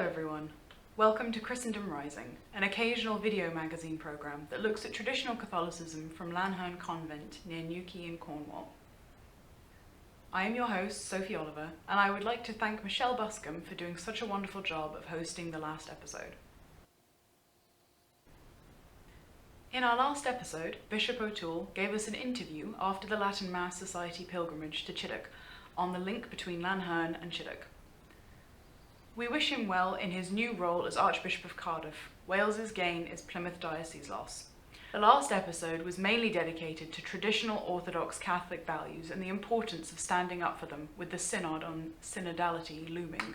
everyone. Welcome to Christendom Rising, an occasional video magazine programme that looks at traditional Catholicism from Lanherne Convent near Newquay in Cornwall. I am your host, Sophie Oliver, and I would like to thank Michelle Buscomb for doing such a wonderful job of hosting the last episode. In our last episode, Bishop O'Toole gave us an interview after the Latin Mass Society pilgrimage to Chiddock on the link between Lanherne and Chiddock. We wish him well in his new role as Archbishop of Cardiff. Wales's gain is Plymouth Diocese loss. The last episode was mainly dedicated to traditional Orthodox Catholic values and the importance of standing up for them, with the synod on synodality looming.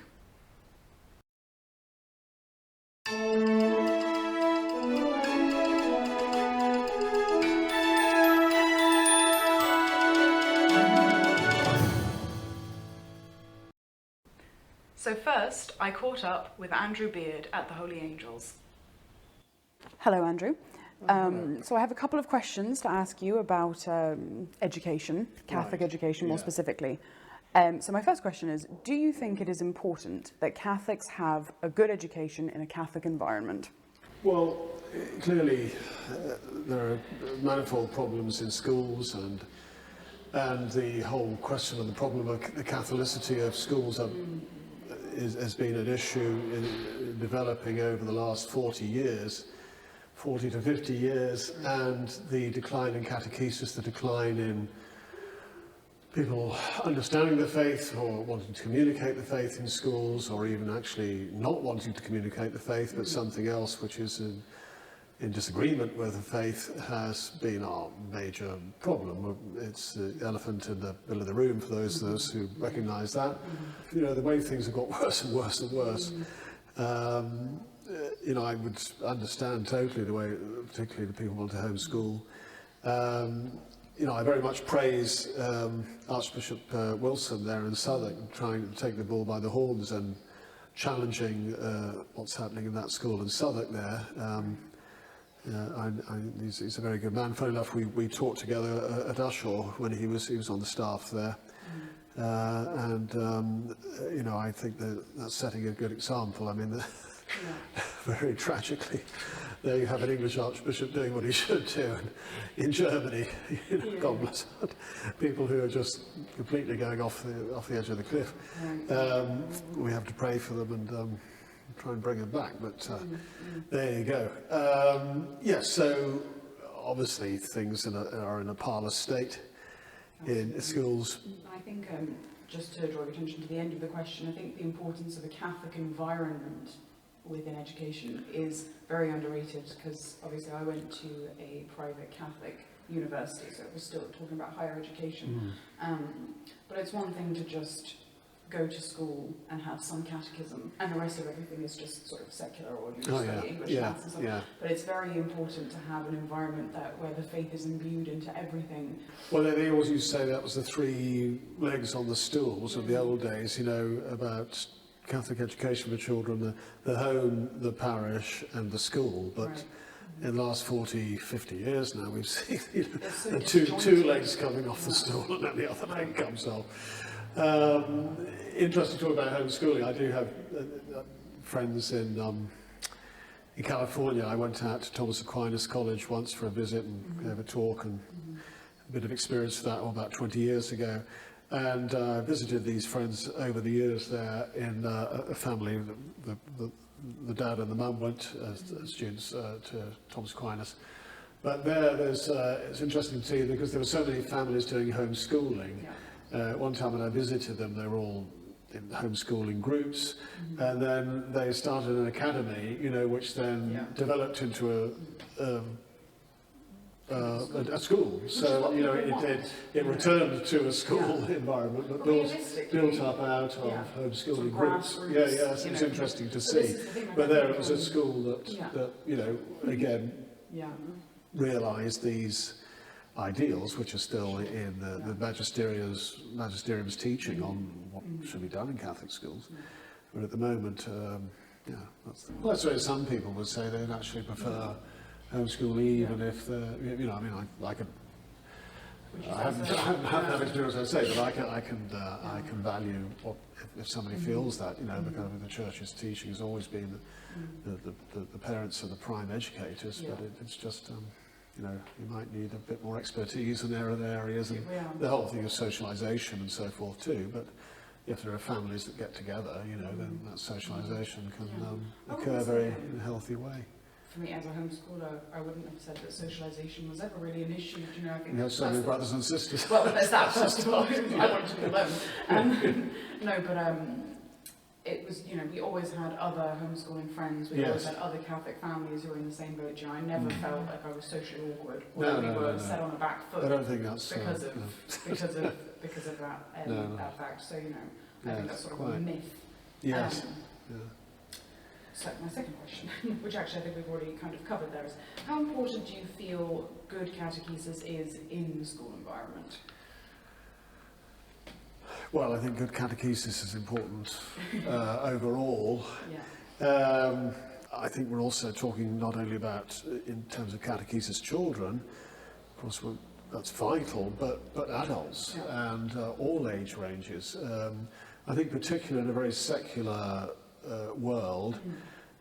So first, I caught up with Andrew Beard at the Holy Angels. Hello, Andrew. So I have a couple of questions to ask you about education, Catholic education more specifically. So my first question is, do you think it is important that Catholics have a good education in a Catholic environment? Well, clearly there are manifold problems in schools, and the whole question of the problem of the Catholicity of schools has been an issue in developing over the last 40 to 50 years, and the decline in catechesis, the decline in people understanding the faith or wanting to communicate the faith in schools, or even actually not wanting to communicate the faith but something else which is in disagreement with the faith, has been our major problem. It's the elephant in the middle of the room for those of us who recognise that. You know, the way things have got worse and worse and worse. You know, I would understand totally the way, particularly the people who want to homeschool. You know, I very much praise Archbishop Wilson there in Southwark, trying to take the bull by the horns and challenging what's happening in that school in Southwark there. He's a very good man. Funny enough, we talked together at Ushaw when he was on the staff there. You know, I think that's setting a good example. I mean, very tragically, there you have an English Archbishop doing what he should do, and in Germany, you know, God bless people who are just completely going off the edge of the cliff. We have to pray for them and try and bring them back, but there you go. Yes, so obviously things are in a parlous state in schools. I think, just to draw your attention to the end of the question, I think the importance of a Catholic environment within education is very underrated, because obviously I went to a private Catholic university, so we're still talking about higher education. But it's one thing to just go to school and have some catechism, and the rest of everything is just sort of secular, or you just study English, maths and stuff. But it's very important to have an environment where the faith is imbued into everything. Well, they always used to say that was the three legs on the stools of the old days, you know, about Catholic education for children, the home, the parish and the school. But in the last 40, 50 years now, we've seen, you know, two legs coming off the stool and then the other leg comes off. Interesting to talk about homeschooling. I do have friends in California. I went out to Thomas Aquinas College once for a visit and gave a talk, and a bit of experience of that about 20 years ago. And visited these friends over the years there in a family. The dad and the mum went as students to Thomas Aquinas. But there's it's interesting to see, because there were so many families doing homeschooling. One time when I visited them, they were all in homeschooling groups, and then they started an academy, you know, which then developed into a school. So, you know, it returned to a school environment, but built up out of homeschooling groups. So it's interesting to see. But there it was a school that you know, again, realised these ideals, which are still in the magisterium's teaching on what should be done in Catholic schools. But at the moment, that's why some people would say they'd actually prefer homeschool, even if you know, I mean, I could would you I haven't had that experience, I say, but I can value what if somebody feels that, you know, because the Church's teaching has always been that the parents are the prime educators, but it's just, you know, you might need a bit more expertise in other areas, and the whole thing of socialisation and so forth too. But if there are families that get together, you know, then that socialisation can occur very in a healthy way. For me, as a homeschooler, I wouldn't have said that socialisation was ever really an issue. You know, I think you have so many brothers and sisters. Well, there's that first of all. I wanted to be alone. No, but it was, you know, we always had other homeschooling friends. We always had other Catholic families who were in the same boat. You know, I never felt like I was socially awkward when we were set on a back foot. I don't think that's because of that fact. So, you know, I think that's sort of a myth. Yes. So my second question, which actually I think we've already kind of covered there, is how important do you feel good catechesis is in the school environment? Well, I think good catechesis is important overall. I think we're also talking not only about, in terms of catechesis children, of course that's vital, but adults and all age ranges. I think particularly in a very secular world,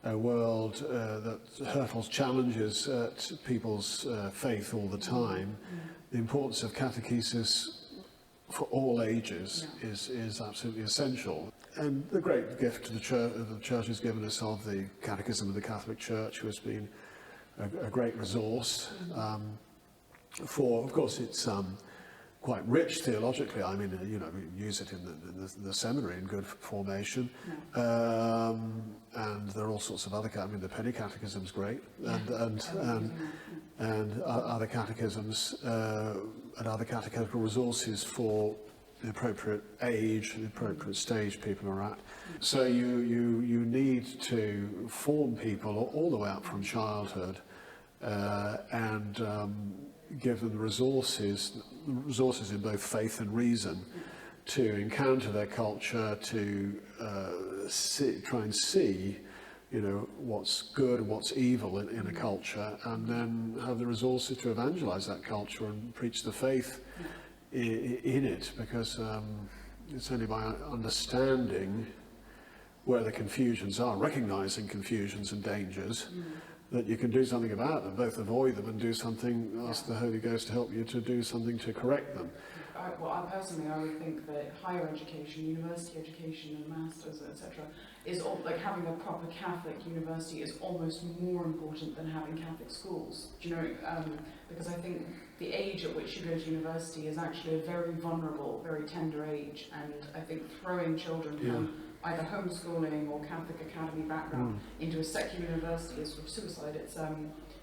a world that hurtles challenges at people's faith all the time, the importance of catechesis for all ages is absolutely essential. And the great gift the Church has given us of the Catechism of the Catholic Church, who has been a great resource for, of course, it's quite rich theologically. I mean, you know, we use it in the seminary in good formation, and there are all sorts of other. I mean, the Penny Catechism's great, and other catechisms and other catechetical resources for the appropriate age, the appropriate stage people are at. So you need to form people all the way up from childhood, and give them the resources in both faith and reason to encounter their culture, to try and see, you know, what's good and what's evil in a culture, and then have the resources to evangelize that culture and preach the faith in it, because it's only by understanding where the confusions are, recognizing confusions and dangers, that you can do something about them, both avoid them and do something, ask the Holy Ghost to help you to do something to correct them. Well, personally, I would think that higher education, university education and masters, etc., is like having a proper Catholic university is almost more important than having Catholic schools. Do you know? Because I think the age at which you go to university is actually a very vulnerable, very tender age, and I think throwing children from either homeschooling or Catholic academy background into a secular university is sort of suicide. It's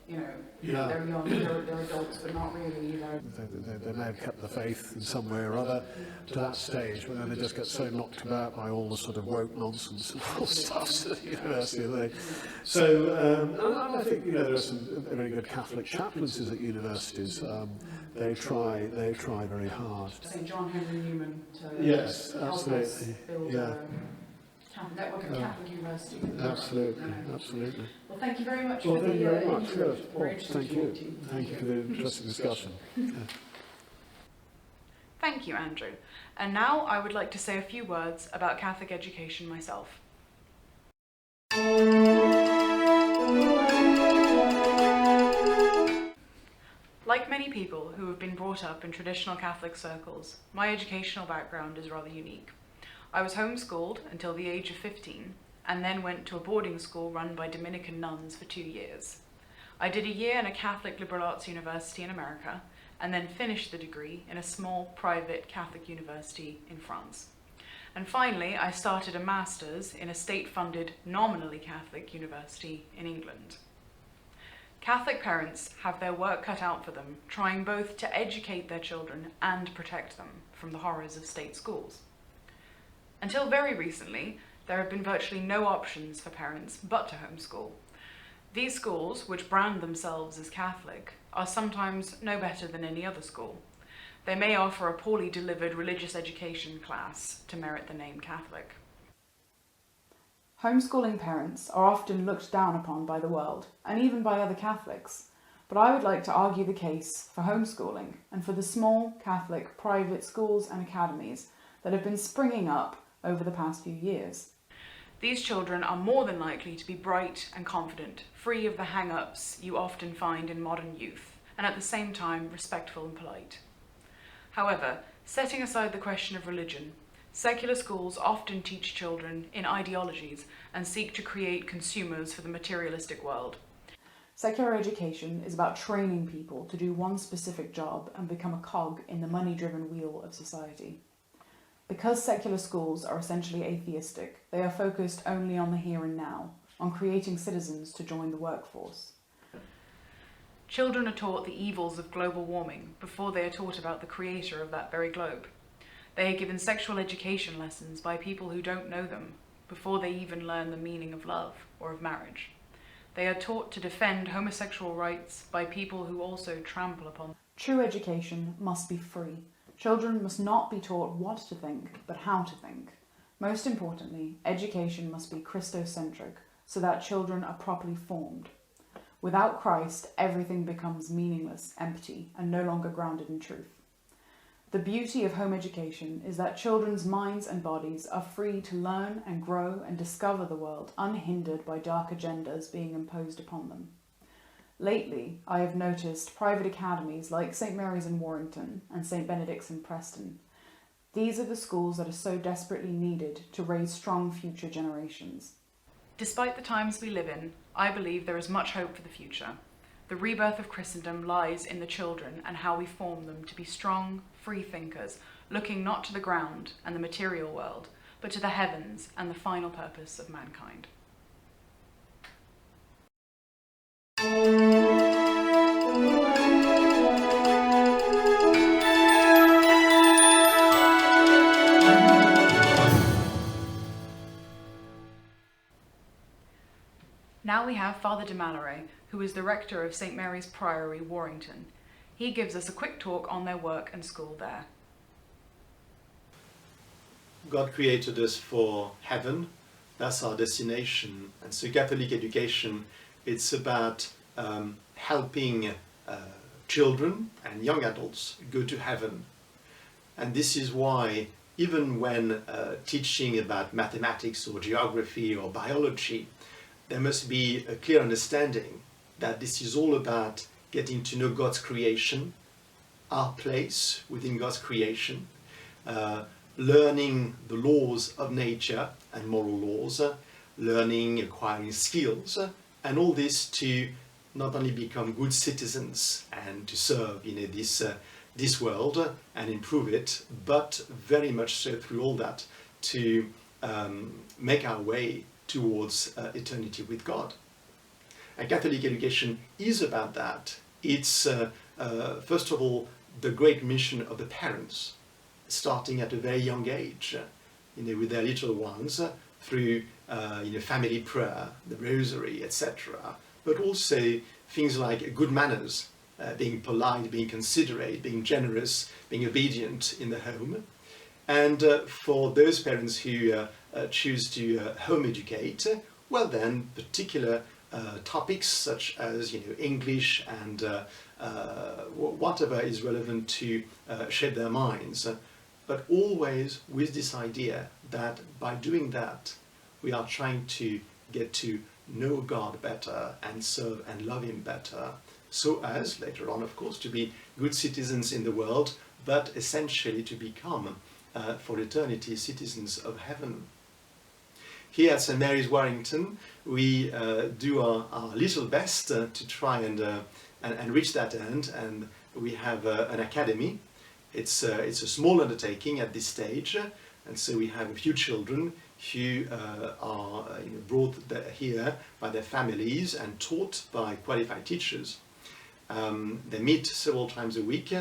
you know, they're young, they're adults, but not really. They may have kept the faith in some way or other to that stage, but then they just get so knocked about by all the sort of woke nonsense and all stuff at the university. So I think, you know, there are some very good Catholic chaplaincies at universities. They try very hard. St John Henry Newman to yes, help absolutely. us build a network of Catholic universities. Absolutely. Well, thank you very much for the thank you very much. Good. Well, thank you. Thank you for the interesting discussion. Thank you, Andrew. And now I would like to say a few words about Catholic education myself. Like many people who have been brought up in traditional Catholic circles, my educational background is rather unique. I was homeschooled until the age of 15, and then went to a boarding school run by Dominican nuns for 2 years. I did a year in a Catholic liberal arts university in America, and then finished the degree in a small private Catholic university in France. And finally, I started a master's in a state-funded, nominally Catholic university in England. Catholic parents have their work cut out for them, trying both to educate their children and protect them from the horrors of state schools. Until very recently, there have been virtually no options for parents but to homeschool. These schools, which brand themselves as Catholic, are sometimes no better than any other school. They may offer a poorly delivered religious education class to merit the name Catholic. Homeschooling parents are often looked down upon by the world, and even by other Catholics, but I would like to argue the case for homeschooling and for the small Catholic private schools and academies that have been springing up over the past few years. These children are more than likely to be bright and confident, free of the hang-ups you often find in modern youth, and at the same time respectful and polite. However, setting aside the question of religion, secular schools often teach children in ideologies and seek to create consumers for the materialistic world. Secular education is about training people to do one specific job and become a cog in the money-driven wheel of society. Because secular schools are essentially atheistic, they are focused only on the here and now, on creating citizens to join the workforce. Children are taught the evils of global warming before they are taught about the creator of that very globe. They are given sexual education lessons by people who don't know them before they even learn the meaning of love or of marriage. They are taught to defend homosexual rights by people who also trample upon them. True education must be free. Children must not be taught what to think, but how to think. Most importantly, education must be Christocentric, so that children are properly formed. Without Christ, everything becomes meaningless, empty, and no longer grounded in truth. The beauty of home education is that children's minds and bodies are free to learn and grow and discover the world unhindered by dark agendas being imposed upon them. Lately, I have noticed private academies like St Mary's in Warrington and St Benedict's in Preston. These are the schools that are so desperately needed to raise strong future generations. Despite the times we live in, I believe there is much hope for the future. The rebirth of Christendom lies in the children and how we form them to be strong, free thinkers, looking not to the ground and the material world, but to the heavens and the final purpose of mankind. Now we have Fr de Malleray, who is the rector of St Mary's Priory, Warrington. He gives us a quick talk on their work and school there. God created us for heaven, that's our destination, and so Catholic education, it's about helping children and young adults go to heaven. And this is why even when teaching about mathematics or geography or biology, there must be a clear understanding that this is all about getting to know God's creation, our place within God's creation, learning the laws of nature and moral laws, learning, acquiring skills, and all this to not only become good citizens and to serve this world and improve it, but very much so through all that to make our way towards eternity with God. And Catholic education is about that. It's first of all the great mission of the parents, starting at a very young age, with their little ones, through family prayer, the rosary, etc. But also things like good manners, being polite, being considerate, being generous, being obedient in the home. And for those parents who choose to home educate, well then particular topics such as English and whatever is relevant to shape their minds, but always with this idea that by doing that we are trying to get to know God better and serve and love Him better, so as later on of course to be good citizens in the world, but essentially to become for eternity citizens of heaven. Here at St Mary's Warrington, we do our little best to try and reach that end, and we have an academy. It's a small undertaking at this stage, and so we have a few children who are brought here by their families and taught by qualified teachers. They meet several times a week,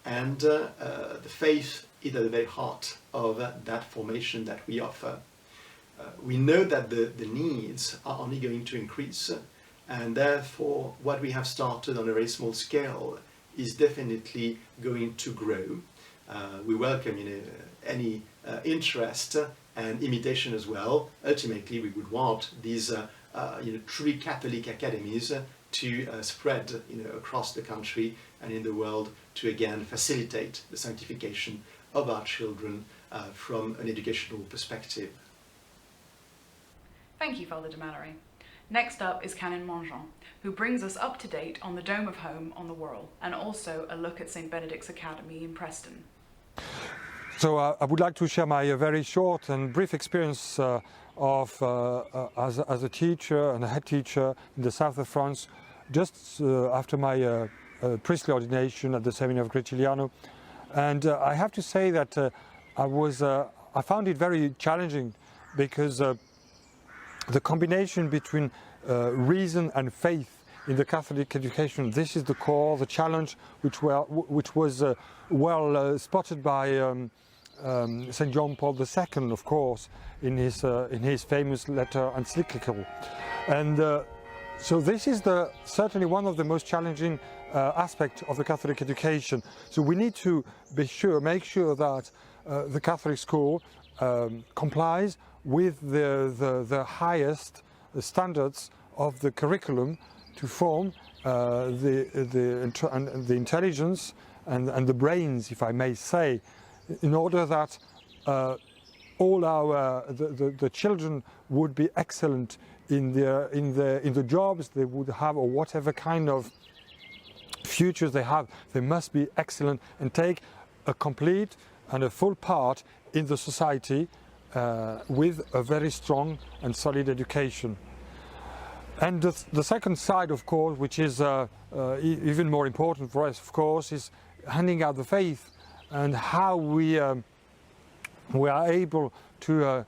and the faith is at the very heart of that formation that we offer. We know that the needs are only going to increase, and therefore what we have started on a very small scale is definitely going to grow. We welcome any interest and imitation as well. Ultimately we would want these truly Catholic academies to spread across the country and in the world to again facilitate the sanctification of our children from an educational perspective. Thank you, Fr de Malleray. Next up is Canon Montjean, who brings us up to date on the Dome of Home on the Wirral, and also a look at St Benedict's Academy in Preston. So I would like to share my very short and brief experience as a teacher and a head teacher in the south of France, just after my priestly ordination at the Seminary of Greciliano. And I have to say that I found it very challenging, because the combination between reason and faith in the Catholic education, this is the core, the challenge, which was well spotted by St. John Paul II, of course, in his famous letter encyclical. And so this is certainly one of the most challenging aspects of the Catholic education. So we need to make sure that the Catholic school complies with the highest standards of the curriculum to form the intelligence and the brains, if I may say, in order that all the children would be excellent in the jobs they would have, or whatever kind of futures they have. They must be excellent and take a complete and a full part in the society with a very strong and solid education. And the second side, of course, which is even more important for us, of course, is handing out the faith, and how we are able to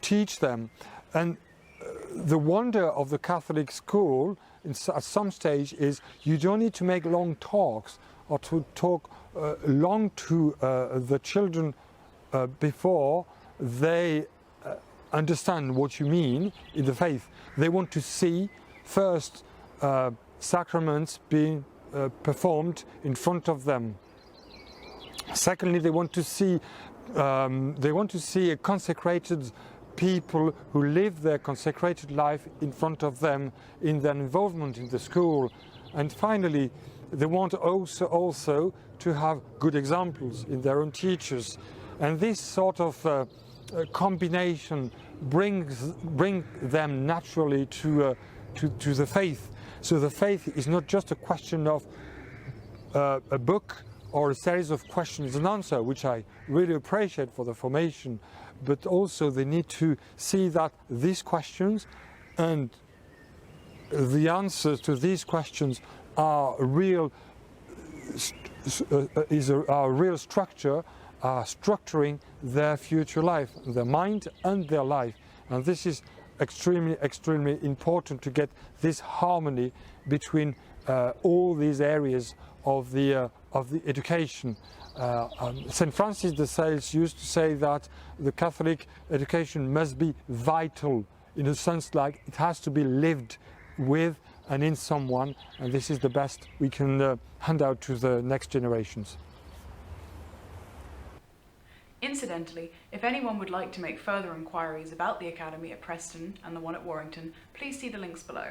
teach them. And the wonder of the Catholic school at some stage is you don't need to make long talks or to talk long to the children before they understand what you mean in the faith. They want to see first sacraments being performed in front of them. Secondly, they want to see a consecrated people who live their consecrated life in front of them in their involvement in the school. And finally, they want also to have good examples in their own teachers. And this sort of combination bring them naturally to the faith. So the faith is not just a question of a book or a series of questions and answers, which I really appreciate for the formation, but also they need to see that these questions and the answers to these questions are real structure, are structuring their future life, their mind and their life. And this is extremely important to get this harmony between all these areas of the education. St. Francis de Sales used to say that the Catholic education must be vital, in a sense like it has to be lived with and in someone, and this is the best we can hand out to the next generations. Incidentally, if anyone would like to make further inquiries about the Academy at Preston and the one at Warrington, please see the links below.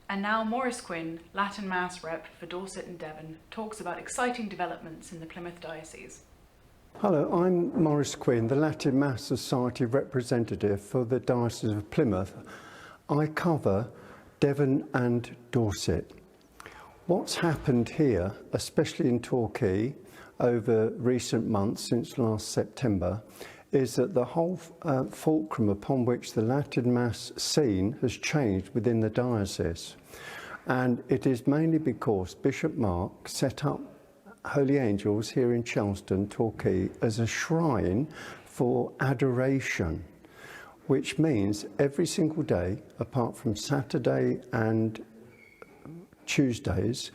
And now Maurice Quinn, Latin Mass Rep for Dorset and Devon, talks about exciting developments in the Plymouth Diocese. Hello, I'm Maurice Quinn, the Latin Mass Society representative for the Diocese of Plymouth. I cover Devon and Dorset. What's happened here, especially in Torquay, over recent months since last September, is that the whole fulcrum upon which the Latin Mass scene has changed within the diocese. And it is mainly because Bishop Mark set up Holy Angels here in Chelston, Torquay, as a shrine for adoration, which means every single day, apart from Saturday and Tuesdays,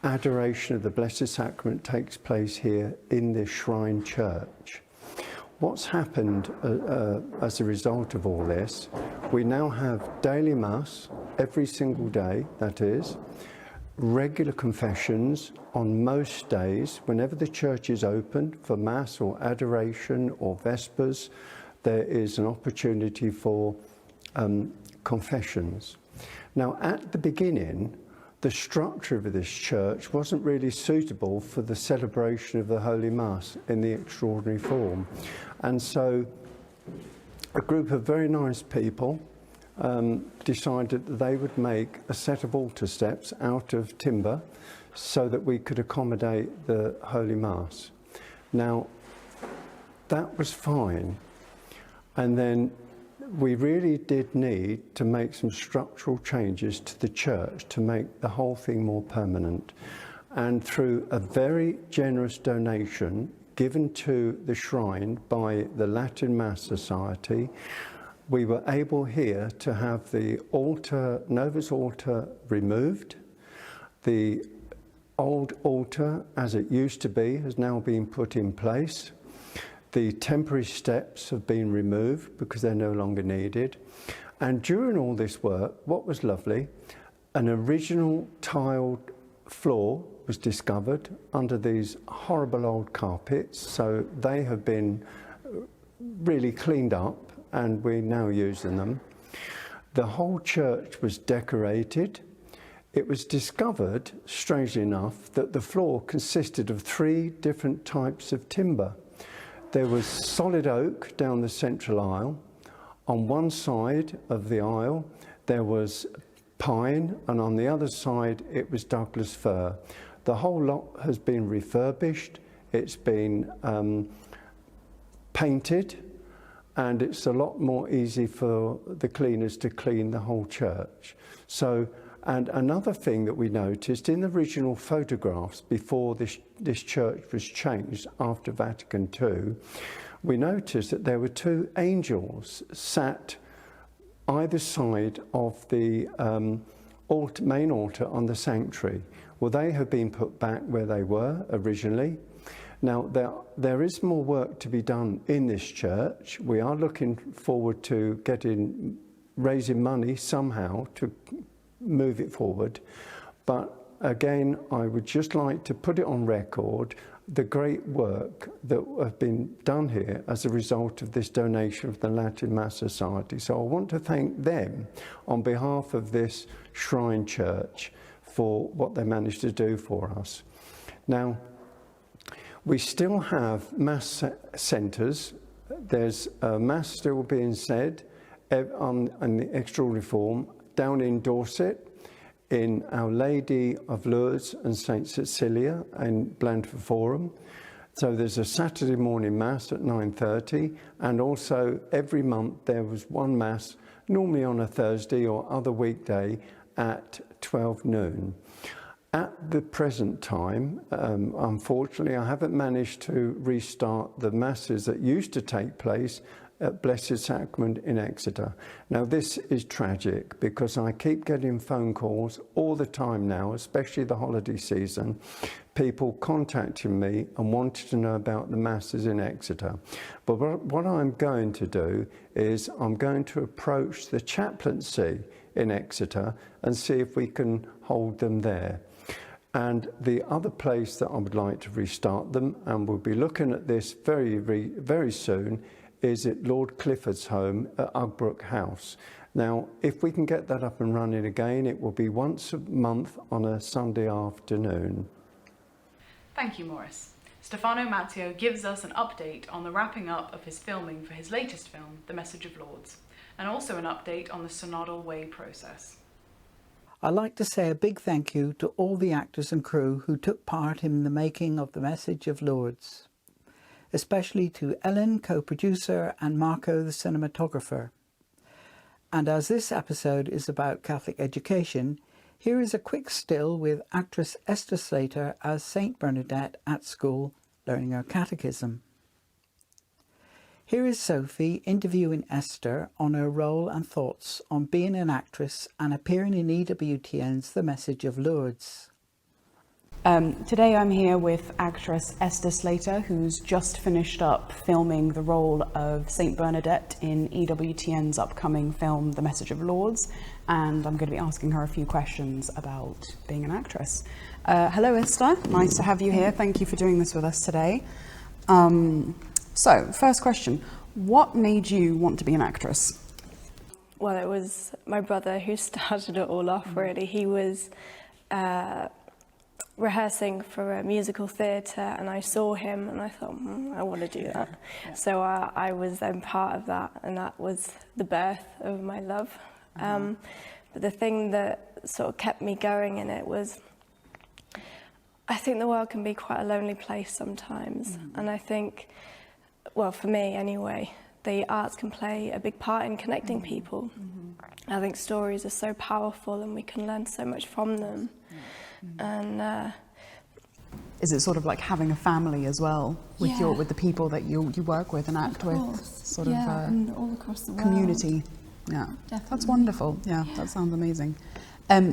adoration of the Blessed Sacrament takes place here in this shrine church. What's happened as a result of all this, we now have daily Mass every single day, that is, regular confessions on most days. Whenever the church is open for Mass or adoration or Vespers, there is an opportunity for confessions. Now, at the beginning, the structure of this church wasn't really suitable for the celebration of the Holy Mass in the extraordinary form. And so a group of very nice people decided that they would make a set of altar steps out of timber so that we could accommodate the Holy Mass. Now, that was fine. And then we really did need to make some structural changes to the church to make the whole thing more permanent. And through a very generous donation given to the shrine by the Latin Mass Society, we were able here to have the altar, Novus altar, removed. The old altar, as it used to be, has now been put in place. The temporary steps have been removed because they're no longer needed. And during all this work, what was lovely, an original tiled floor was discovered under these horrible old carpets. So they have been really cleaned up and we're now using them. The whole church was decorated. It was discovered, strangely enough, that the floor consisted of 3 different types of timber. There was solid oak down the central aisle. On one side of the aisle, there was pine, and on the other side, it was Douglas fir. The whole lot has been refurbished. It's been painted, and it's a lot more easy for the cleaners to clean the whole church. So, and another thing that we noticed in the original photographs before this church was changed after Vatican II, we noticed that there were 2 angels sat either side of the main altar on the sanctuary. Well, they have been put back where they were originally. Now, there is more work to be done in this church. We are looking forward to raising money somehow to move it forward. But again, I would just like to put it on record the great work that have been done here as a result of this donation of the Latin Mass Society. So I want to thank them on behalf of this Shrine Church for what they managed to do for us. Now, we still have Mass centres. There's a Mass still being said on the extraordinary form down in Dorset, in Our Lady of Lourdes and St Cecilia in Blandford Forum. So there's a Saturday morning Mass at 9:30, and also every month there was one Mass, normally on a Thursday or other weekday, at 12 noon. At the present time, unfortunately, I haven't managed to restart the Masses that used to take place at Blessed Sacrament in Exeter. Now, this is tragic because I keep getting phone calls all the time now, especially the holiday season, people contacting me and wanting to know about the Masses in Exeter. But what I'm going to do is I'm going to approach the chaplaincy in Exeter and see if we can hold them there. And the other place that I would like to restart them, and we'll be looking at this very soon, is at Lord Clifford's home at Ugbrook House. Now, if we can get that up and running again, it will be once a month on a Sunday afternoon. Thank you, Maurice. Stefano Mazzeo gives us an update on the wrapping up of his filming for his latest film, The Message of Lourdes, and also an update on the Synodal Way process. I'd like to say a big thank you to all the actors and crew who took part in the making of The Message of Lourdes, especially to Ellen, co-producer, and Marco, the cinematographer. And as this episode is about Catholic education, here is a quick still with actress Esther Slater as St Bernadette at school, learning her catechism. Here is Sophie interviewing Esther on her role and thoughts on being an actress and appearing in EWTN's The Message of Lourdes. Today I'm here with actress Esther Slater, who's just finished up filming the role of St Bernadette in EWTN's upcoming film, The Message of Lourdes, and I'm going to be asking her a few questions about being an actress. Hello Esther, nice to have you here. Thank you for doing this with us today. So, first question, what made you want to be an actress? Well, it was my brother who started it all off, really. He was rehearsing for a musical theatre, and I saw him and I thought, I want to do that. Yeah. So I was then part of that, and that was the birth of my love. But the thing that sort of kept me going in it was, I think the world can be quite a lonely place sometimes. And I think, well, for me anyway, the arts can play a big part in connecting people. I think stories are so powerful and we can learn so much from them. And is it sort of like having a family as well with Yeah. with the people that you work with and act with, sort of and all across the world. community? Yeah, Definitely. that's wonderful. Yeah, that sounds amazing.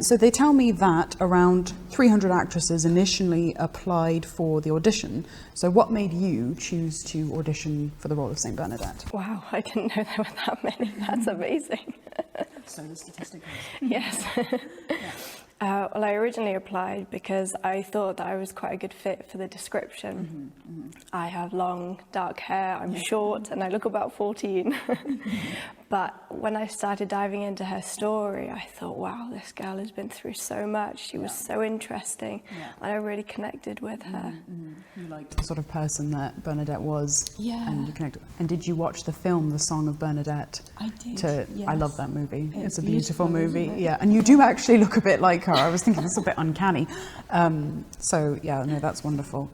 So they tell me that around 300 actresses initially applied for the audition. So what made you choose to audition for the role of St Bernadette? wow, I didn't know there were that many. That's amazing. So the statistic Yes. Well, I originally applied because I thought that I was quite a good fit for the description. I have long, dark hair, I'm short, and I look about 14. But when I started diving into her story, I thought, wow, this girl has been through so much. She was so interesting, and I really connected with her. You liked the sort of person that Bernadette was, Yeah. and you connected. And did you watch the film, The Song of Bernadette? I did, I yes. love that movie. It's a beautiful, beautiful movie. isn't it? Yeah, and you do actually look a bit like her. I was thinking it's a bit uncanny. So yeah, no, that's wonderful.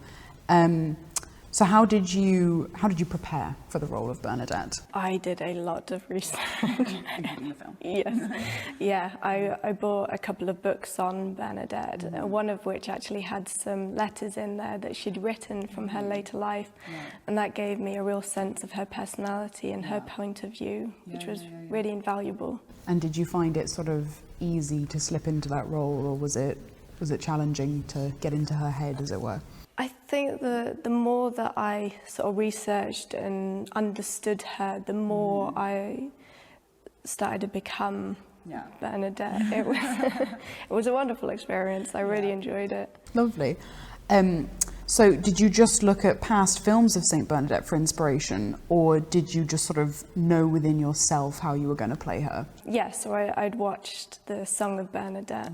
So how did you prepare for the role of Bernadette? I did a lot of research. In the film. Yes. Yeah, I bought a couple of books on Bernadette, one of which actually had some letters in there that she'd written from her later life, and that gave me a real sense of her personality and her point of view, which was really invaluable. And did you find it sort of easy to slip into that role, or was it challenging to get into her head, as it were? I think the more that I sort of researched and understood her, the more I started to become Bernadette. It was a wonderful experience. I really enjoyed it. Lovely. So did you just look at past films of St Bernadette for inspiration, or did you just sort of know within yourself how you were going to play her? Yeah, so I'd watched the Song of Bernadette.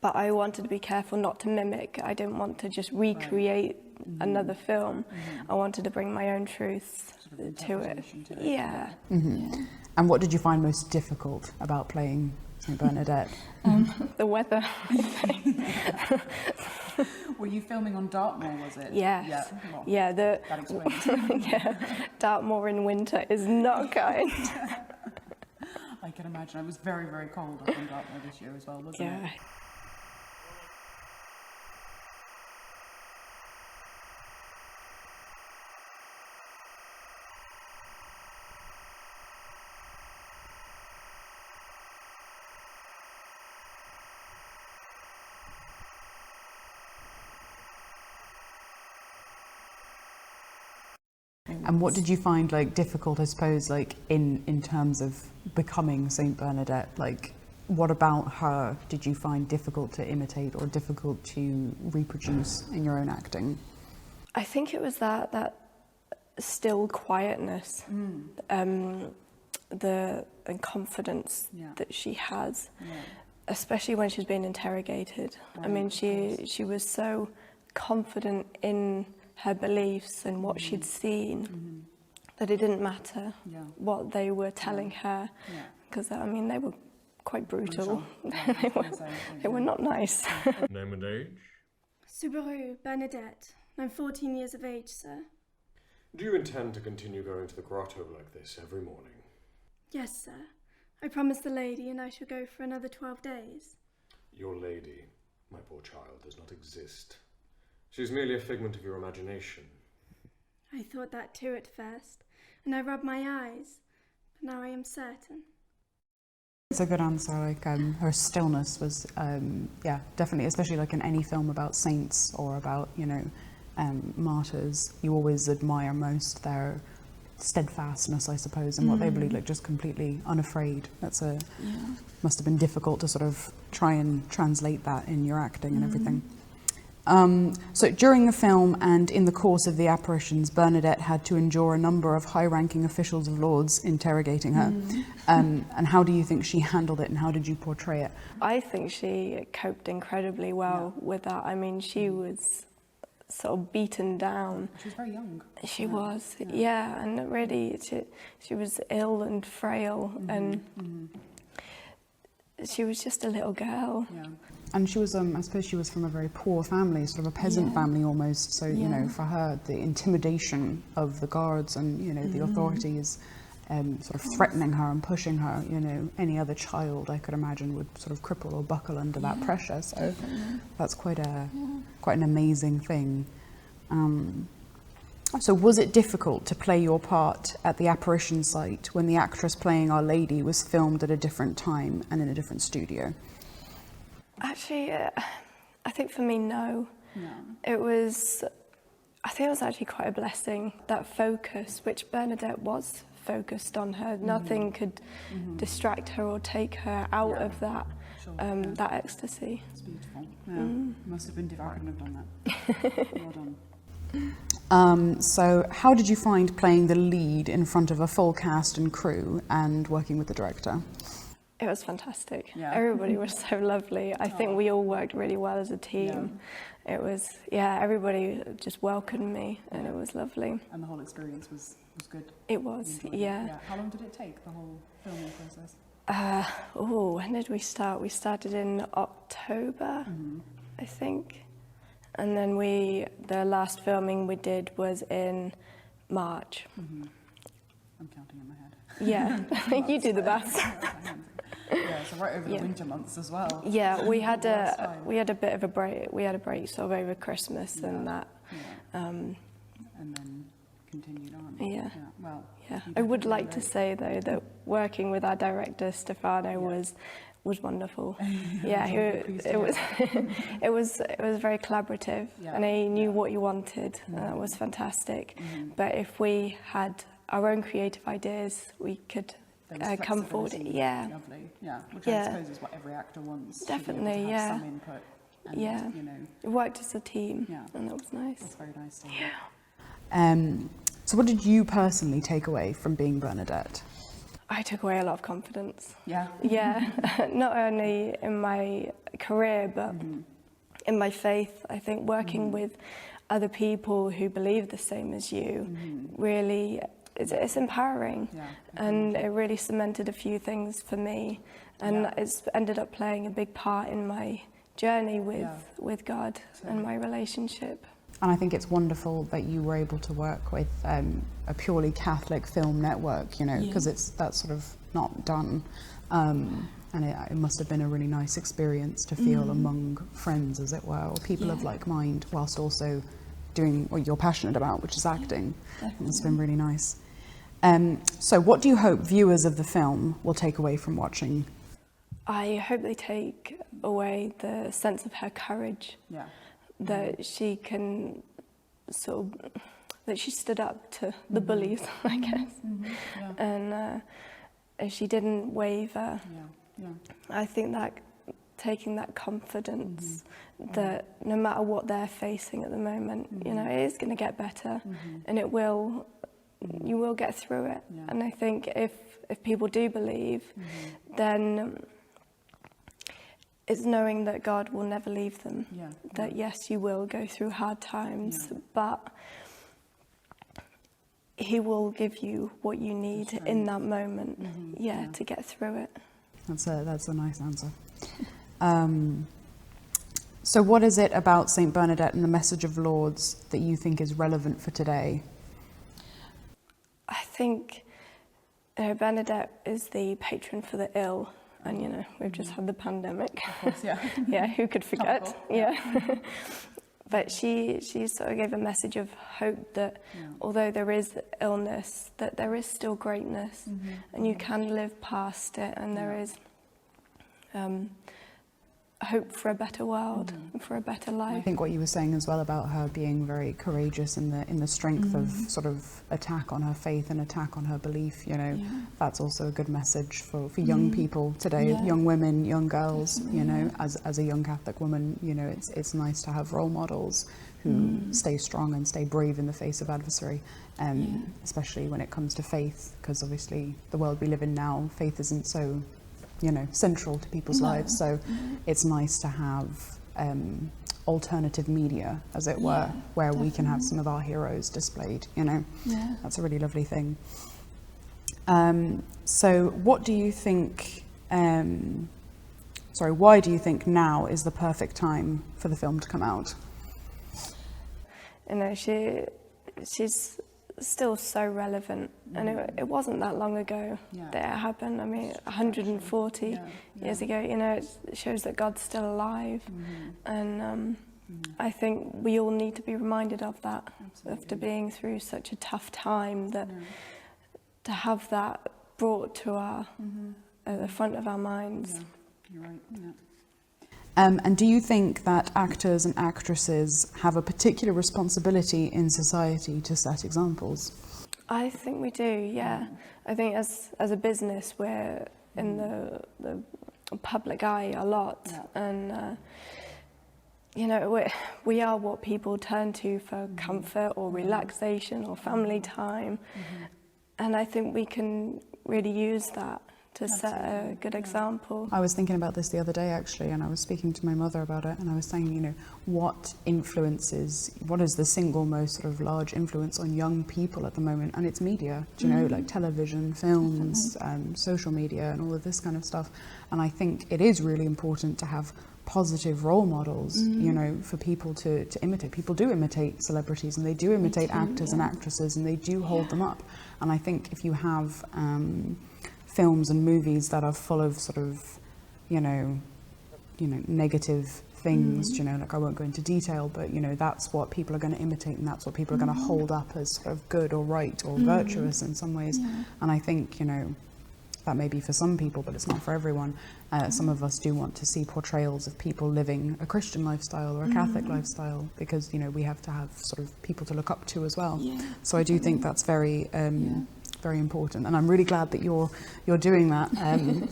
But I wanted to be careful not to mimic. I didn't want to just recreate another film. I wanted to bring my own truth to it. Yeah. And what did you find most difficult about playing St Bernadette? The weather. Were you filming on Dartmoor, was it? Yes. Yeah. That explains. Dartmoor in winter is not kind. I can imagine. It was very, very cold up in Dartmoor this year as well, wasn't it? And what did you find like difficult, I suppose, like in terms of becoming St Bernadette? Like, what about her did you find difficult to imitate or difficult to reproduce in your own acting? I think it was that still quietness, and confidence that she has, especially when she's being interrogated. I mean, she was so confident in her beliefs and what she'd seen, that it didn't matter what they were telling her, because I mean they were quite brutal. They were not nice. Name and age? Subaru Bernadette. I'm 14 years of age, sir. Do you intend to continue going to the grotto like this every morning? Yes, sir. I promised the lady, and I shall go for another 12 days. Your lady, my poor child, does not exist. She's merely a figment of your imagination. I thought that too at first, and I rubbed my eyes, but now I am certain. It's a good answer. Like her stillness was, yeah, definitely, especially like in any film about saints or about, you know, martyrs. You always admire most their steadfastness, I suppose, and what they believe, like just completely unafraid. That's must have been difficult to sort of try and translate that in your acting and everything. So during the film and in the course of the apparitions, Bernadette had to endure a number of high-ranking officials of Lourdes interrogating her. And how do you think she handled it, and how did you portray it? I think she coped incredibly well with that. I mean, she was sort of beaten down. She was very young. She was, and really, she was ill and frail, and she was just a little girl. Yeah. And she was, I suppose she was from a very poor family, sort of a peasant family almost, so, you know, for her, the intimidation of the guards and, you know, the authorities sort of threatening her and pushing her, you know, any other child, I could imagine, would sort of cripple or buckle under that pressure, so that's quite an amazing thing. So was it difficult to play your part at the apparition site when the actress playing Our Lady was filmed at a different time and in a different studio? Actually, I think for me, no. I think it was actually quite a blessing, that focus, which Bernadette was focused on her. Nothing could distract her or take her out of that that ecstasy. It's beautiful. Yeah. Must have been difficult. I couldn't have done that. Well done. So how did you find playing the lead in front of a full cast and crew and working with the director? It was fantastic. Everybody was so lovely. I think we all worked really well as a team. It was, everybody just welcomed me, and it was lovely. And the whole experience was good? It was, yeah. How long did it take, the whole filming process? When did we start? We started in October, I think. And then the last filming we did was in March. I'm counting in my head. Yeah, you do the best. Yeah, so right over the winter months as well. Yeah, we had a bit of a break. We had a break sort of over Christmas and that. And then continued on. I would like to say though that working with our director Stefano was wonderful. It was very collaborative, and he knew what he wanted, and that was fantastic. But if we had our own creative ideas, we could come forward. Lovely. Which I suppose is what every actor wants. Definitely, to have some input. And, you know, it worked as a team, and that was nice. That's very nice. So what did you personally take away from being Bernadette? I took away a lot of confidence. Yeah? Yeah, not only in my career, but in my faith. I think working with other people who believe the same as you really, it's empowering. And it really cemented a few things for me. And it's ended up playing a big part in my journey with God and my relationship. And I think it's wonderful that you were able to work with a purely Catholic film network, you know, because that's sort of not done. And it must have been a really nice experience to feel among friends, as it were, or people of like mind, whilst also doing what you're passionate about, which is acting. It's been really nice. So what do you hope viewers of the film will take away from watching? I hope they take away the sense of her courage. That she can that she stood up to the bullies, I guess, and she didn't waver. I think that taking that confidence that no matter what they're facing at the moment, you know, it is going to get better, and it will. You will get through it, and I think if people do believe, then it's knowing that God will never leave them. That yes, you will go through hard times, but He will give you what you need in that moment, to get through it. That's a nice answer. So what is it about St Bernadette and the Message of Lourdes that you think is relevant for today? I think Bernadette is the patron for the ill. And, you know, we've just had the pandemic. Of course, who could forget? But she sort of gave a message of hope that although there is illness, that there is still greatness, and you can live past it, and there is hope for a better world, for a better life. I think what you were saying as well about her being very courageous in the strength of sort of attack on her faith and attack on her belief, you know, that's also a good message for young people today, young women, young girls, you know, as a young Catholic woman, you know, it's nice to have role models who stay strong and stay brave in the face of adversary, especially when it comes to faith, because obviously the world we live in now, faith isn't so, you know, central to people's lives, so it's nice to have alternative media, as it were, where we can have some of our heroes displayed, you know. That's a really lovely thing. So what do you think, why do you think now is the perfect time for the film to come out? You know, she's still so relevant, and it wasn't that long ago that it happened. I mean, 140 years ago, you know, it shows that God's still alive, and I think we all need to be reminded of that, after being through such a tough time, that to have that brought to our at the front of our minds. You're right. And do you think that actors and actresses have a particular responsibility in society to set examples? I think we do, yeah. I think as a business, we're in the public eye a lot, and you know, we are what people turn to for comfort or relaxation or family time, and I think we can really use that to set a good example. I was thinking about this the other day actually, and I was speaking to my mother about it, and I was saying, you know, what is the single most sort of large influence on young people at the moment? And it's media, do you know, like television, films, social media and all of this kind of stuff. And I think it is really important to have positive role models, you know, for people to imitate. People do imitate celebrities, and they do imitate actors and actresses, and they do hold them up. And I think if you have films and movies that are full of sort of, you know, negative things, you know, like I won't go into detail, but you know, that's what people are going to imitate, and that's what people are going to hold up as sort of good or right or virtuous in some ways. And I think, you know, that may be for some people, but it's not for everyone. Some of us do want to see portrayals of people living a Christian lifestyle or a Catholic lifestyle, because, you know, we have to have sort of people to look up to as well. So I do think that's very very important, and I'm really glad that you're doing that.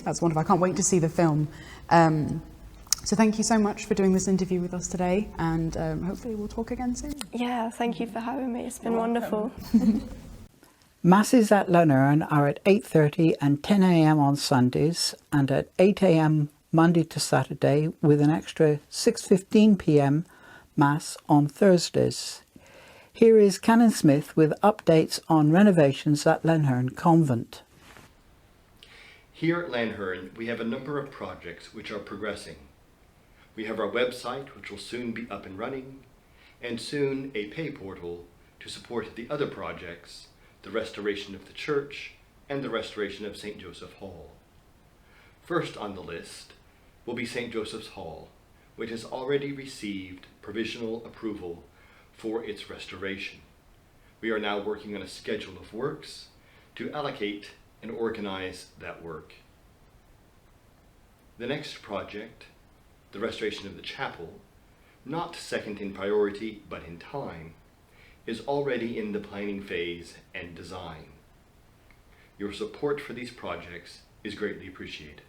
That's wonderful. I can't wait to see the film. So thank you so much for doing this interview with us today, and hopefully we'll talk again soon. Yeah, thank you for having me. It's been wonderful. Masses at Lunern are at 8:30 and 10 a.m. on Sundays, and at 8 a.m. Monday to Saturday, with an extra 6:15 p.m. Mass on Thursdays. Here is Canon Smith with updates on renovations at Lanherne Convent. Here at Lanherne, we have a number of projects which are progressing. We have our website, which will soon be up and running, and soon a pay portal to support the other projects, the restoration of the church and the restoration of St. Joseph Hall. First on the list will be St. Joseph's Hall, which has already received provisional approval for its restoration. We are now working on a schedule of works to allocate and organize that work. The next project, the restoration of the chapel, not second in priority but in time, is already in the planning phase and design. Your support for these projects is greatly appreciated.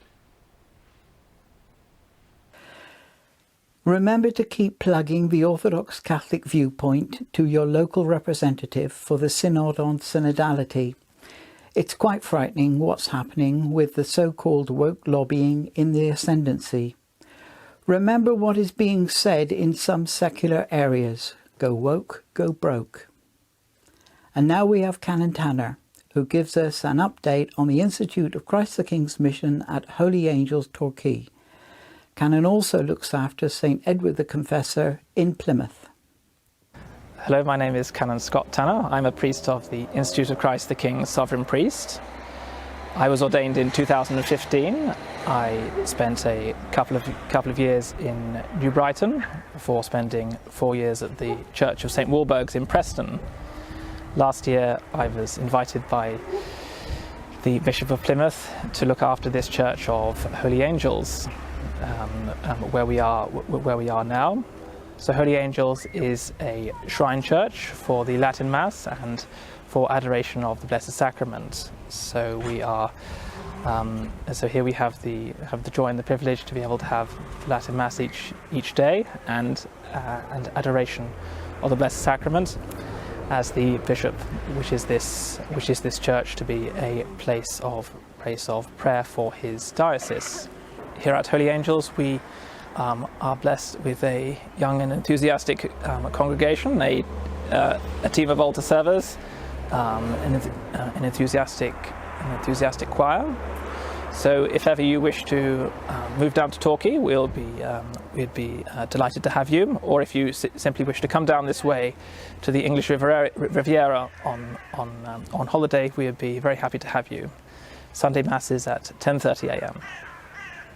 Remember to keep plugging the Orthodox Catholic viewpoint to your local representative for the Synod on Synodality. It's quite frightening what's happening with the so-called woke lobbying in the ascendancy. Remember what is being said in some secular areas. Go woke, go broke. And now we have Canon Tanner, who gives us an update on the Institute of Christ the King's mission at Holy Angels, Torquay. Canon also looks after St Edward the Confessor in Plymouth. Hello, my name is Canon Scott Tanner. I'm a priest of the Institute of Christ the King, Sovereign Priest. I was ordained in 2015. I spent a couple of years in New Brighton before spending 4 years at the Church of St Walburg's in Preston. Last year I was invited by the Bishop of Plymouth to look after this Church of Holy Angels, where we are now. So Holy Angels is a shrine church for the Latin Mass and for adoration of the Blessed Sacrament. So we are, so here we have the joy and the privilege to be able to have Latin Mass each day and adoration of the Blessed Sacrament, as the bishop wishes this church to be a place of prayer for his diocese. Here at Holy Angels, we are blessed with a young and enthusiastic congregation, a team of altar servers, an enthusiastic choir. So if ever you wish to move down to Torquay, we'd be delighted to have you. Or if you simply wish to come down this way to the English Riviera on holiday, we would be very happy to have you. Sunday Mass is at 10:30 a.m.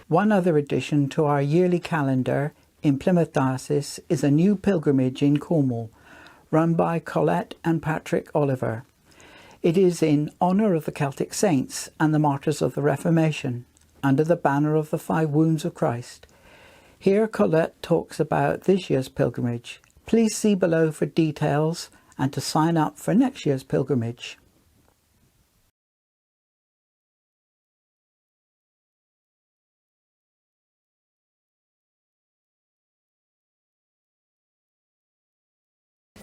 One other addition to our yearly calendar in Plymouth Diocese is a new pilgrimage in Cornwall, run by Colette and Patrick Oliver. It is in honour of the Celtic saints and the martyrs of the Reformation, under the banner of the 5 Wounds of Christ. Here Colette talks about this year's pilgrimage. Please see below for details and to sign up for next year's pilgrimage.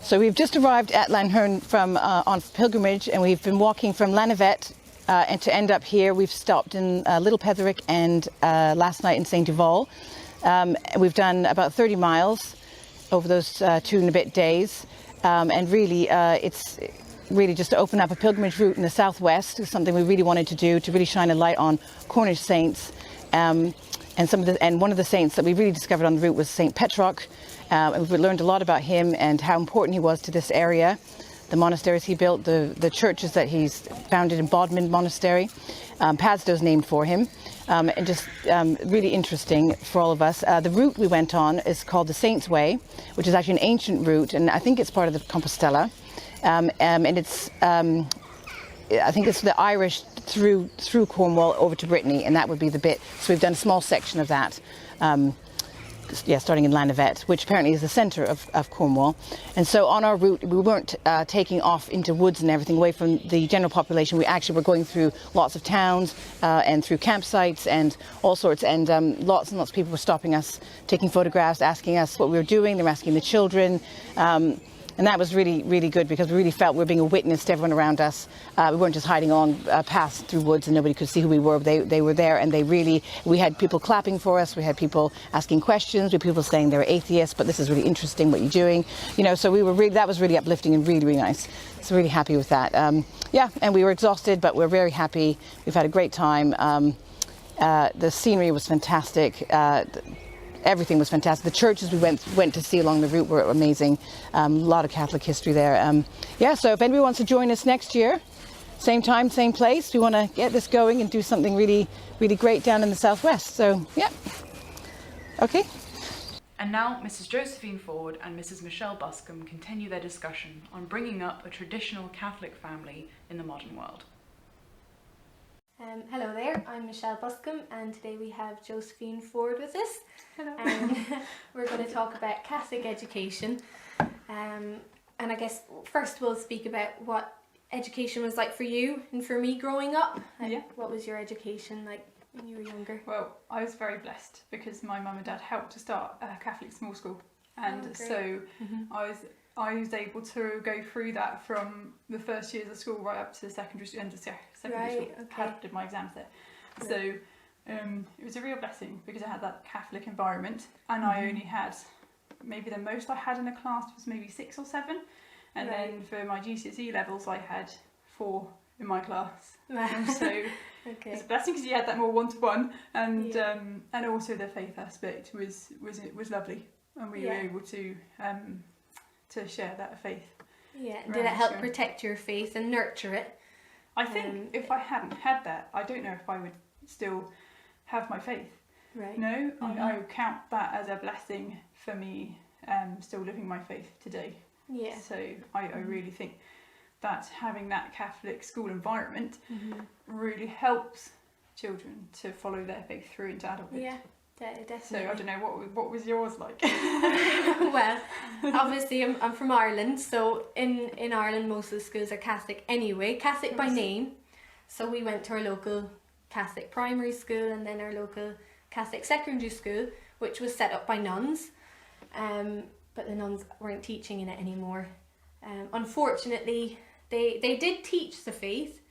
So we've just arrived at Lanherne on pilgrimage, and we've been walking from Lanavette and to end up here. We've stopped in Little Petherick and last night in St Duval. We've done about 30 miles over those 2 and a bit days, and really it's really just to open up a pilgrimage route in the southwest. It's something we really wanted to do, to really shine a light on Cornish saints, and one of the saints that we really discovered on the route was St Petroc. And we've learned a lot about him and how important he was to this area, the monasteries he built, the churches that he's founded in Bodmin Monastery. Padstow's named for him, and just really interesting for all of us. The route we went on is called the Saints' Way, which is actually an ancient route, and I think it's part of the Compostela. And it's, I think it's the Irish through Cornwall over to Brittany, and that would be the bit. So we've done a small section of that. Starting in Lanavette, which apparently is the centre of Cornwall. And so on our route, we weren't taking off into woods and everything away from the general population. We actually were going through lots of towns and through campsites and all sorts. And lots and lots of people were stopping us, taking photographs, asking us what we were doing. They were asking the children. And that was really, really good, because we really felt we were being a witness to everyone around us. We weren't just hiding on past through woods and nobody could see who we were. They were there, and we had people clapping for us. We had people asking questions. We had people saying they were atheists, but this is really interesting what you're doing. You know, so that was really uplifting and really, really nice. So really happy with that. And we were exhausted, but we're very happy. We've had a great time. The scenery was fantastic. Everything was fantastic. The churches we went to see along the route were amazing. A lot of Catholic history there. So if anybody wants to join us next year, same time, same place, we want to get this going and do something really, really great down in the southwest. So, yeah. Okay. And now Mrs. Josephine Ford and Mrs. Michelle Buscomb continue their discussion on bringing up a traditional Catholic family in the modern world. Hello there, I'm Michelle Buscomb, and today we have Josephine Ford with us. Hello. We're going to talk about Catholic education, and I guess first we'll speak about what education was like for you and for me growing up. What was your education like when you were younger? Well, I was very blessed because my mum and dad helped to start a Catholic small school, and I was able to go through that from the first years of school right up to secondary school. I did my exams there. So it was a real blessing because I had that Catholic environment, and I only had, maybe the most I had in a class was maybe 6 or 7. And then for my GCSE levels, I had 4 in my class. So it was a blessing because you had that more one-to-one, and also the faith aspect was lovely, and we were able to share that faith. Yeah, did it help protect your faith and nurture it? I think if I hadn't had that, I don't know if I would still have my faith. Right. No, I would count that as a blessing for me, still living my faith today. Yeah. So I really think that having that Catholic school environment really helps children to follow their faith through into adulthood. Yeah, definitely. So I don't know, what was yours like? Well, obviously I'm from Ireland, so in Ireland most of the schools are Catholic anyway, Catholic by name. So we went to our local Catholic primary school and then our local Catholic secondary school, which was set up by nuns. But the nuns weren't teaching in it anymore. Unfortunately, they did teach the faith,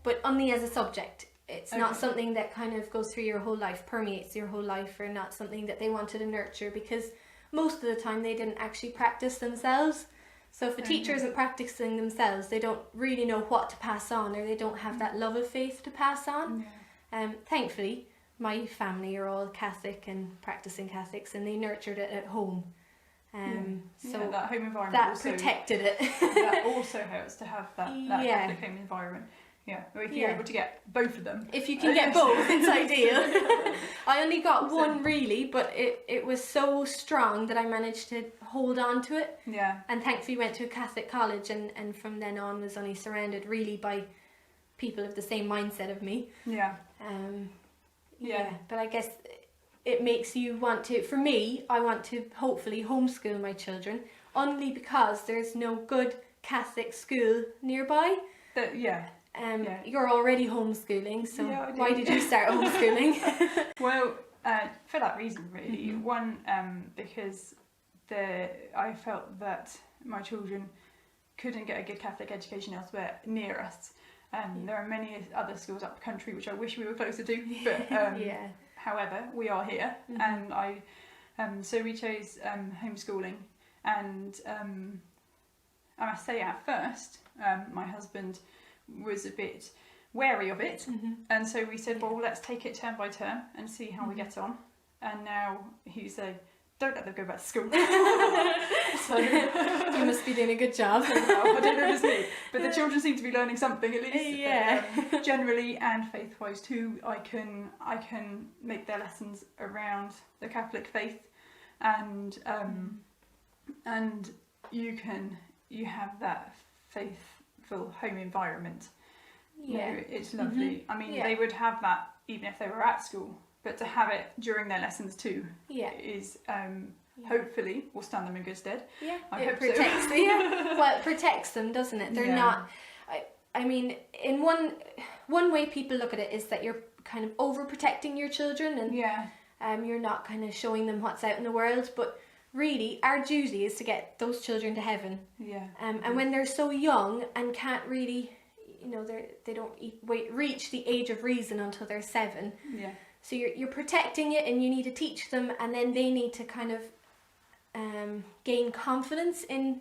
but only as a subject. It's not something that kind of goes through your whole life, permeates your whole life, or not something that they wanted to nurture, because most of the time they didn't actually practice themselves. So if a teacher isn't practicing themselves, they don't really know what to pass on, or they don't have that love of faith to pass on. Thankfully, my family are all Catholic and practicing Catholics, and they nurtured it at home. So that home environment that also protected it. That also helps to have that Catholic home environment. Yeah, well, if you're able to get both of them. If you can get both, it's ideal. I only got one really, but it was so strong that I managed to hold on to it. Yeah. And thankfully went to a Catholic college, and from then on was only surrounded really by people of the same mindset of me. Yeah. But I guess it makes you want to, for me, I want to hopefully homeschool my children, only because there's no good Catholic school nearby. You're already homeschooling, so why did you start homeschooling? Well, for that reason, really. One, because I felt that my children couldn't get a good Catholic education elsewhere near us. There are many other schools up the country which I wish we were closer to, but however, we are here, and so we chose homeschooling, and I must say at first, my husband was a bit wary of it, and so we said, well, let's take it term by term and see how we get on. And now he said, don't let them go back to school. So you must be doing a good job. I don't know if it's me, but the children seem to be learning something at least. But, generally, and faith-wise too, I can make their lessons around the Catholic faith, and you have that faithful home environment. It's lovely. I mean, they would have that even if they were at school, but to have it during their lessons too is hopefully will stand them in good stead. It protects them. Well, it protects them, doesn't it? They're not. I mean, in one way people look at it is that you're kind of overprotecting your children, and you're not kind of showing them what's out in the world, but really our duty is to get those children to heaven. And when they're so young and can't really, they don't reach the age of reason until they're 7. So you're protecting it, and you need to teach them, and then they need to kind of gain confidence in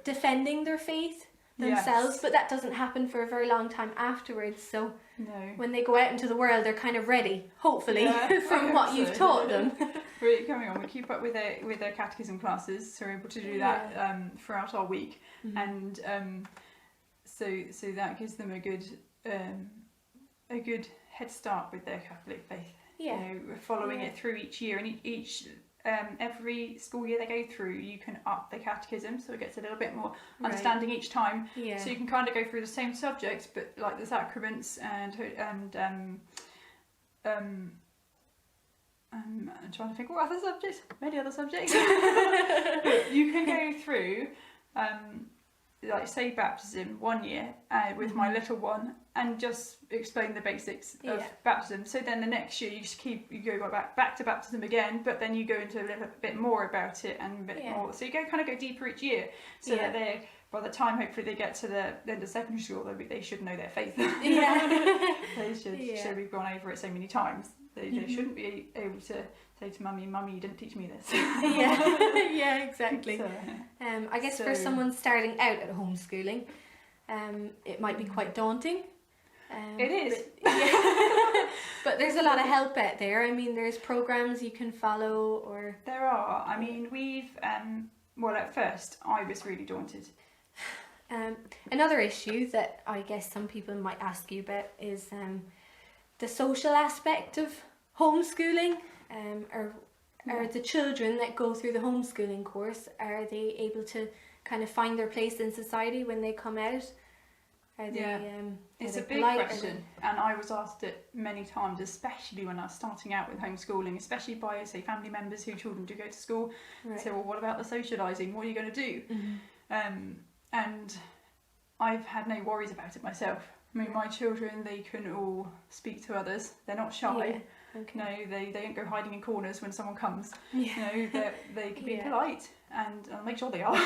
defending their faith themselves. But that doesn't happen for a very long time afterwards. So when they go out into the world, they're kind of ready, hopefully, from what you've taught them. We're coming on. We keep up with their catechism classes, so we're able to do that throughout our week, and so that gives them a good head start with their Catholic faith. Following it through each year, and each every school year they go through, you can up the catechism, so it gets a little bit more understanding each time. So you can kind of go through the same subjects, but like the sacraments and I'm trying to think what other subjects, many other subjects. But you can go through like say baptism one year with my little one, and just explain the basics of baptism. So then the next year you go back to baptism again, but then you go into a little bit more about it and a bit more. So you kind of go deeper each year, so that by the time hopefully they get to the end of secondary school, they should know their faith. They should. So we've gone over it so many times. They shouldn't be able to say to Mummy, you didn't teach me this. Exactly. So, I guess for someone starting out at homeschooling, it might be quite daunting. It is. But there's a lot of help out there. I mean, there's programs you can follow, or... There are. I mean, we've... well, at first, I was really daunted. Another issue that I guess some people might ask you about is the social aspect of homeschooling. Are the children that go through the homeschooling course, are they able to kind of find their place in society when they come out? Are they, it's are a they big polite? question, and I was asked it many times, especially when I was starting out with homeschooling, especially by, say, family members whose children do go to school. Right. So, well, what about the socialising? What are you going to do? And I've had no worries about it myself. I mean, my children, they can all speak to others. They're not shy. Yeah. Okay. No, they don't go hiding in corners when someone comes. Yeah. You know, they can be Yeah. polite, and I'll make sure they are.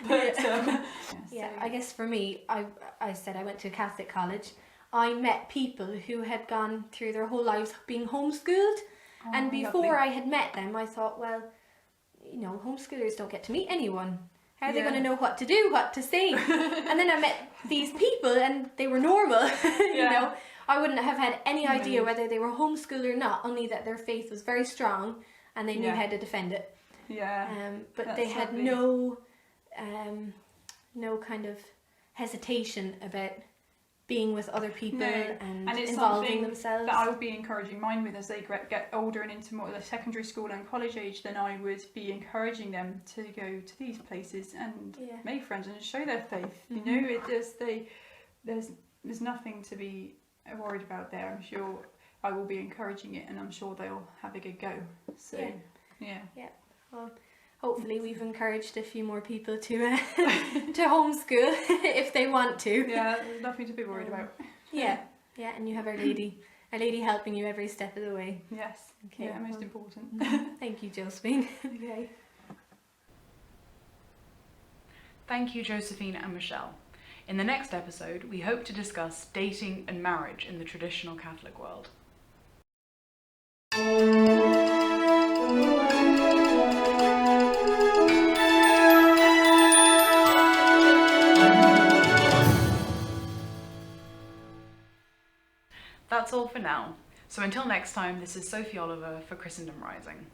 But yeah, I guess for me, I said I went to a Catholic college. I met people who had gone through their whole lives being homeschooled, and before lovely. I had met them, I thought, well, you know, homeschoolers don't get to meet anyone. How are they going to know what to do, what to say? And then I met these people, and they were normal. You know, I wouldn't have had any idea whether they were homeschooled or not, only that their faith was very strong and they knew how to defend it. But That's they had lovely. no kind of hesitation about being with other people and it's involving something themselves. that I would be encouraging mine with as they get older and into more the secondary school and college age. Then I would be encouraging them to go to these places and make friends and show their faith. You know, there's nothing to be worried about there. I'm sure I will be encouraging it, and I'm sure they'll have a good go. So yeah. Well, hopefully we've encouraged a few more people to to homeschool if they want to. Yeah, there's nothing to be worried about. Yeah, and you have Our Lady helping you every step of the way. Yes. Okay. Yeah, most important. Thank you, Josephine. Okay. Thank you, Josephine and Michelle. In the next episode, we hope to discuss dating and marriage in the traditional Catholic world. That's all for now. So until next time, this is Sophie Oliver for Christendom Rising.